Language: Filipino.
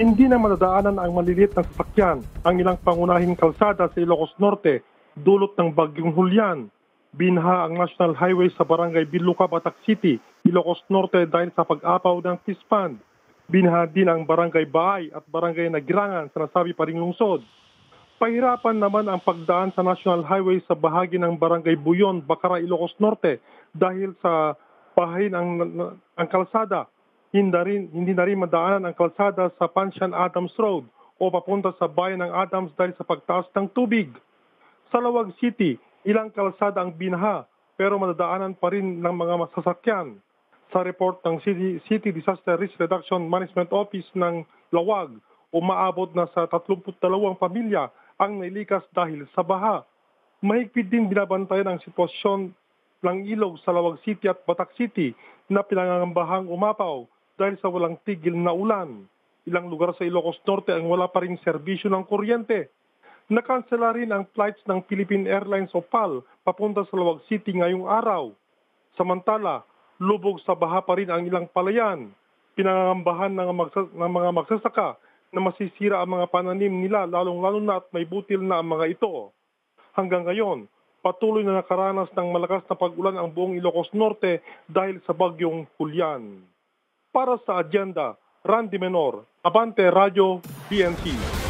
Hindi na madadaanan ang maliliit na sasakyan ang ilang pangunahing kalsada sa Ilocos Norte dulot ng bagyong Julian. Binha ang National Highway sa barangay Biluca, Batac City, Ilocos Norte dahil sa pag-apaw ng fish pond. Binha din ang barangay Baay at barangay Nagirangan sa nasabi pa ring lungsod. Pahirapan naman ang pagdaan sa National Highway sa bahagi ng barangay Buyon, Bacara, Ilocos Norte dahil sa bahayin ang kalsada. Hindi na rin madaanan ang kalsada sa Pansyan Adams Road o papunta sa bayan ng Adams dahil sa pagtaas ng tubig. Sa Lawag City, ilang kalsada ang binaha pero madadaanan pa rin ng mga masasakyan. Sa report ng City Disaster Risk Reduction Management Office ng Lawag, umaabot na sa 32 pamilya ang nailikas dahil sa baha. Mahigpit din binabantayan ang sitwasyon ng ilog sa Lawag City at Batac City na pinangangambahang umapaw dahil sa walang tigil na ulan. Ilang lugar sa Ilocos Norte ang wala pa ring serbisyo ng kuryente. Nakansela rin ang flights ng Philippine Airlines o PAL papunta sa Lawag City ngayong araw. Samantala, lubog sa baha pa rin ang ilang palayan. Pinangangambahan ng mga magsasaka na masisira ang mga pananim nila lalong-lalo na at may butil na ang mga ito. Hanggang ngayon, patuloy na nakaranas ng malakas na pag-ulan ang buong Ilocos Norte dahil sa bagyong Julian. Para sa Agenda, Randy Menor, Abante Radio, BNC.